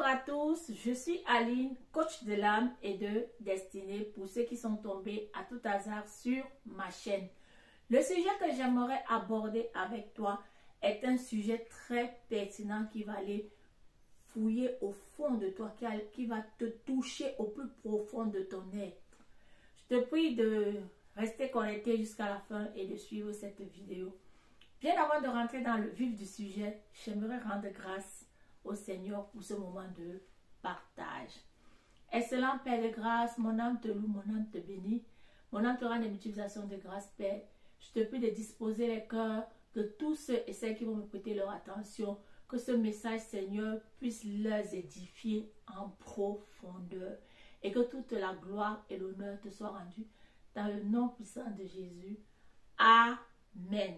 à tous, je suis Aline, coach de l'âme et de destinée pour ceux qui sont tombés à tout hasard sur ma chaîne. Le sujet que j'aimerais aborder avec toi est un sujet très pertinent qui va aller fouiller au fond de toi, qui va te toucher au plus profond de ton être. Je te prie de rester connecté jusqu'à la fin et de suivre cette vidéo. Bien avant de rentrer dans le vif du sujet, j'aimerais rendre grâce au Seigneur pour ce moment de partage. Excellent Père de grâce, mon âme te loue, mon âme te bénit, mon âme te rend des multiplications de grâce, Père. Je te prie de disposer les cœurs de tous ceux et celles qui vont me prêter leur attention, que ce message, Seigneur, puisse les édifier en profondeur et que toute la gloire et l'honneur te soient rendus dans le nom puissant de Jésus. Amen.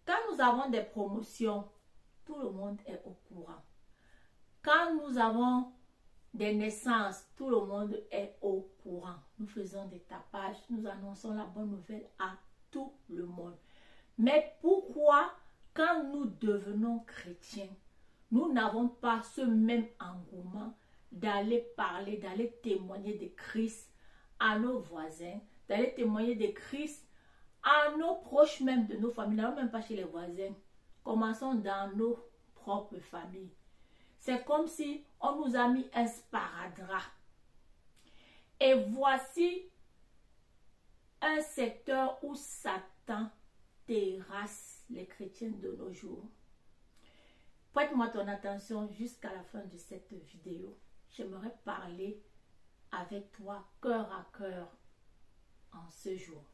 Quand nous avons des promotions, tout le monde est au courant. Quand nous avons des naissances, tout le monde est au courant. Nous faisons des tapages, nous annonçons la bonne nouvelle à tout le monde. Mais pourquoi, quand nous devenons chrétiens, nous n'avons pas ce même engouement d'aller parler, d'aller témoigner de Christ à nos voisins, d'aller témoigner de Christ à nos proches, même de nos familles, même pas chez les voisins. Commençons dans nos propres familles. C'est comme si on nous a mis un sparadrap. Et voici un secteur où Satan terrasse les chrétiens de nos jours. Prête-moi ton attention jusqu'à la fin de cette vidéo. J'aimerais parler avec toi cœur à cœur en ce jour.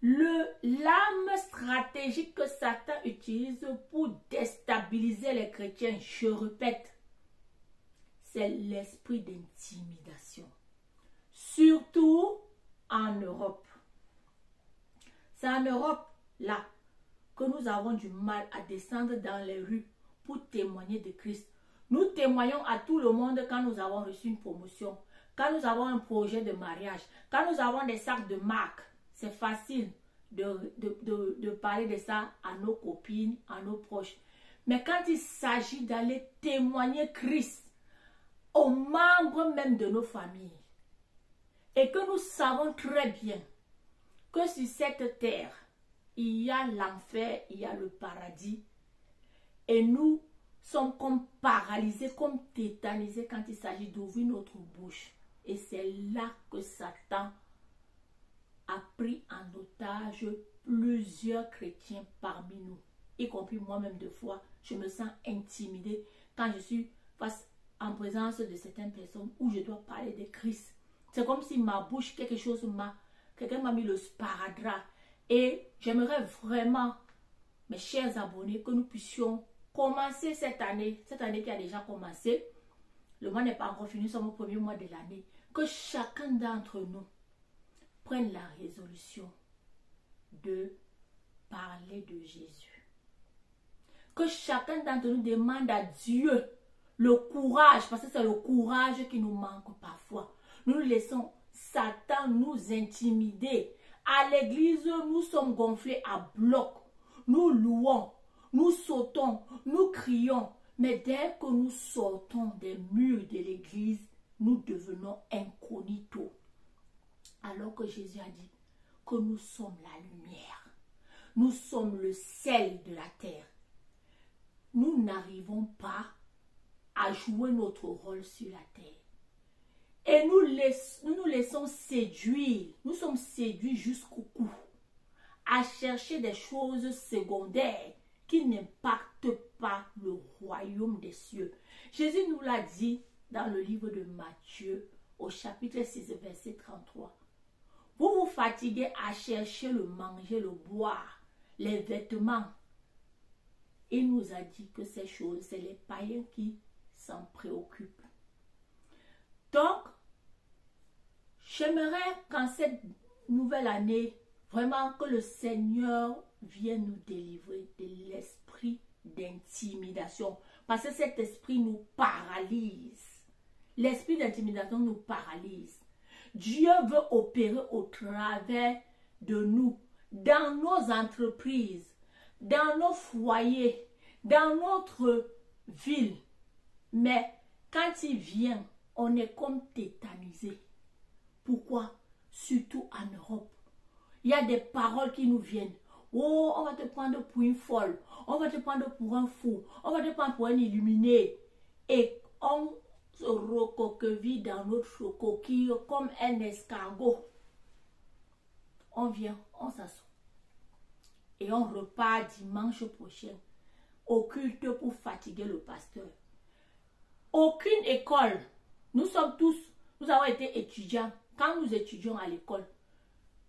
L'arme stratégique que Satan utilise pour déstabiliser les chrétiens, je répète, c'est l'esprit d'intimidation. Surtout en Europe. C'est en Europe, là, que nous avons du mal à descendre dans les rues pour témoigner de Christ. Nous témoignons à tout le monde quand nous avons reçu une promotion, quand nous avons un projet de mariage, quand nous avons des sacs de marque. C'est facile de parler de ça à nos copines, à nos proches. Mais quand il s'agit d'aller témoigner Christ aux membres même de nos familles, et que nous savons très bien que sur cette terre, il y a l'enfer, il y a le paradis, et nous sommes comme paralysés, comme tétanisés quand il s'agit d'ouvrir notre bouche. Et c'est là que Satan a pris en otage plusieurs chrétiens parmi nous, y compris moi-même deux fois. Je me sens intimidée quand je suis en présence de certaines personnes où je dois parler de Christ. C'est comme si ma bouche, quelqu'un m'a mis le sparadrap. Et j'aimerais vraiment, mes chers abonnés, que nous puissions commencer cette année qui a déjà commencé. Le mois n'est pas encore fini, nous sommes au premier mois de l'année. Que chacun d'entre nous prenne la résolution de parler de Jésus. Que chacun d'entre nous demande à Dieu le courage, parce que c'est le courage qui nous manque parfois. Nous laissons Satan nous intimider. À l'église, nous sommes gonflés à bloc. Nous louons, nous sautons, nous crions. Mais dès que nous sortons des murs de l'église, nous devenons incognito. Alors que Jésus a dit que nous sommes la lumière. Nous sommes le sel de la terre. Nous n'arrivons pas à jouer notre rôle sur la terre. Et nous nous laissons séduire. Nous sommes séduits jusqu'au cou. À chercher des choses secondaires qui n'impactent pas le royaume des cieux. Jésus nous l'a dit dans le livre de Matthieu au chapitre 6 verset 33. Vous vous fatiguez à chercher le manger, le boire, les vêtements. Il nous a dit que ces choses, c'est les païens qui s'en préoccupent. Donc, j'aimerais qu'en cette nouvelle année, vraiment que le Seigneur vienne nous délivrer de l'esprit d'intimidation. Parce que cet esprit nous paralyse. L'esprit d'intimidation nous paralyse. Dieu veut opérer au travers de nous, dans nos entreprises, dans nos foyers, dans notre ville. Mais quand il vient, on est comme tétanisé. Pourquoi? Surtout en Europe. Il y a des paroles qui nous viennent. Oh, on va te prendre pour une folle. On va te prendre pour un fou. On va te prendre pour un illuminé. Et on se recoqueville dans notre coquille comme un escargot. On vient, on s'assoit. Et on repart dimanche prochain au culte pour fatiguer le pasteur. Aucune école. Nous avons été étudiants. Quand nous étudions à l'école,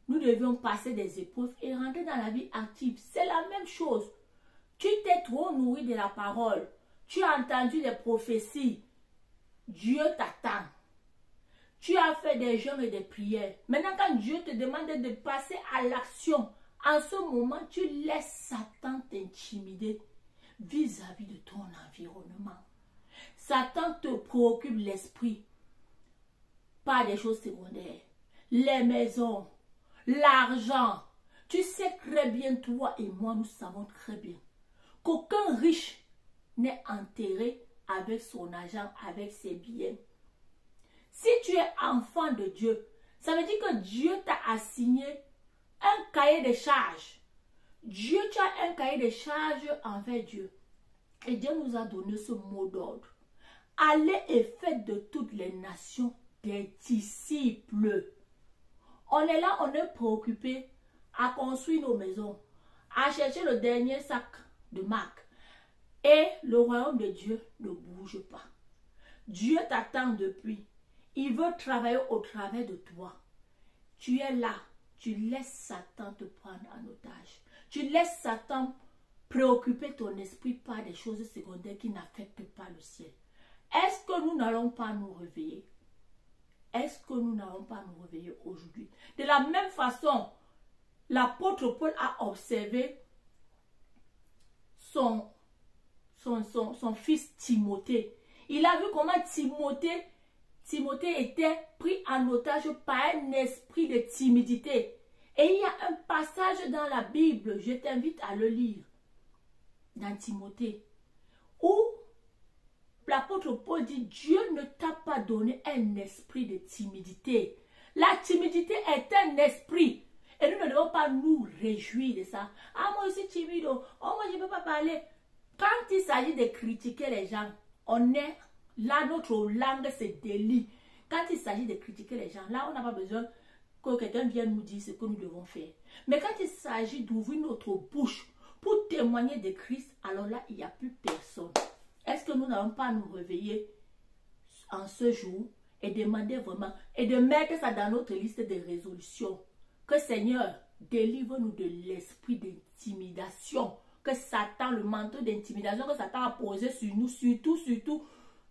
nous devions passer des épreuves et rentrer dans la vie active. C'est la même chose. Tu t'es trop nourri de la parole. Tu as entendu les prophéties. Dieu t'attend. Tu as fait des jeûnes et des prières. Maintenant, quand Dieu te demande de passer à l'action, en ce moment, tu laisses Satan t'intimider vis-à-vis de ton environnement. Satan te préoccupe l'esprit par des choses secondaires. Les maisons, l'argent. Tu sais très bien, toi et moi, nous savons très bien qu'aucun riche n'est enterré avec son argent, avec ses biens. Si tu es enfant de Dieu, ça veut dire que Dieu t'a assigné un cahier de charges. Dieu, tu as un cahier de charges envers Dieu. Et Dieu nous a donné ce mot d'ordre. Allez et faites de toutes les nations des disciples. On est là, on est préoccupé à construire nos maisons, à chercher le dernier sac de marque. Et le royaume de Dieu ne bouge pas. Dieu t'attend depuis. Il veut travailler au travers de toi. Tu es là. Tu laisses Satan te prendre en otage. Tu laisses Satan préoccuper ton esprit par des choses secondaires qui n'affectent pas le ciel. Est-ce que nous n'allons pas nous réveiller? Est-ce que nous n'allons pas nous réveiller aujourd'hui? De la même façon, l'apôtre Paul a observé son fils Timothée. Il a vu comment Timothée était pris en otage par un esprit de timidité. Et il y a un passage dans la Bible, je t'invite à le lire, dans Timothée, où l'apôtre Paul dit, Dieu ne t'a pas donné un esprit de timidité. La timidité est un esprit. Et nous ne devons pas nous réjouir de ça. Ah, moi aussi timide, oh, moi je ne peux pas parler. Quand il s'agit de critiquer les gens, on est là, notre langue se délie. Quand il s'agit de critiquer les gens, là, on n'a pas besoin que quelqu'un vienne nous dire ce que nous devons faire. Mais quand il s'agit d'ouvrir notre bouche pour témoigner de Christ, alors là, il n'y a plus personne. Est-ce que nous n'allons pas nous réveiller en ce jour et demander vraiment, et de mettre ça dans notre liste de résolutions, que Seigneur, délivre-nous de l'esprit d'intimidation, que Satan, le manteau d'intimidation que Satan a posé sur nous, surtout,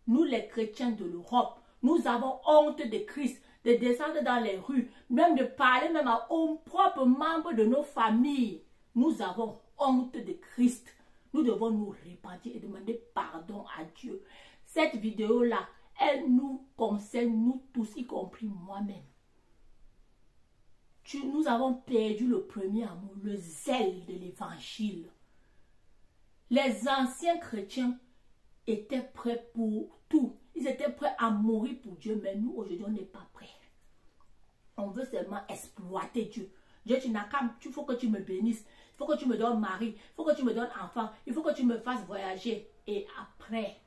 nous les chrétiens de l'Europe, nous avons honte de Christ, de descendre dans les rues, même de parler même aux propres membres de nos familles. Nous avons honte de Christ. Nous devons nous repentir et demander pardon à Dieu. Cette vidéo-là, elle nous concerne, nous tous, y compris moi-même. Nous avons perdu le premier amour, le zèle de l'évangile. Les anciens chrétiens étaient prêts pour tout. Ils étaient prêts à mourir pour Dieu, mais nous, aujourd'hui, on n'est pas prêts. On veut seulement exploiter Dieu. Dieu, il faut que tu me bénisses. Il faut que tu me donnes mari. Il faut que tu me donnes enfant. Il faut que tu me fasses voyager. Et après,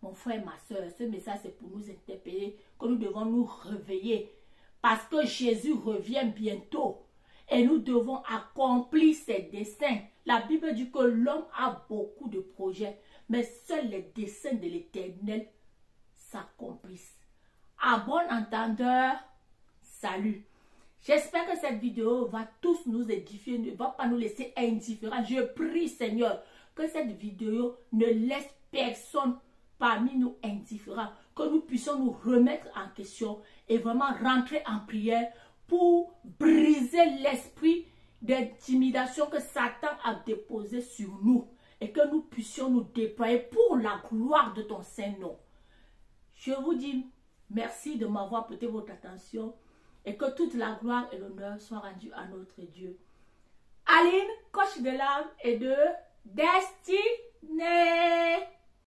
mon frère, ma soeur, ce message, c'est pour nous interpeller que nous devons nous réveiller. Parce que Jésus revient bientôt. Et nous devons accomplir ses desseins. La Bible dit que l'homme a beaucoup de projets. Mais seuls les desseins de l'Éternel s'accomplissent. À bon entendeur, salut. J'espère que cette vidéo va tous nous édifier, ne va pas nous laisser indifférents. Je prie, Seigneur, que cette vidéo ne laisse personne parmi nous indifférents. Que nous puissions nous remettre en question et vraiment rentrer en prière pour briser l'esprit d'intimidation que Satan a déposé sur nous. Et que nous puissions nous déployer pour la gloire de ton Saint-Nom. Je vous dis merci de m'avoir prêté votre attention. Et que toute la gloire et l'honneur soient rendus à notre Dieu. Aline, coach de l'âme et de Destinée.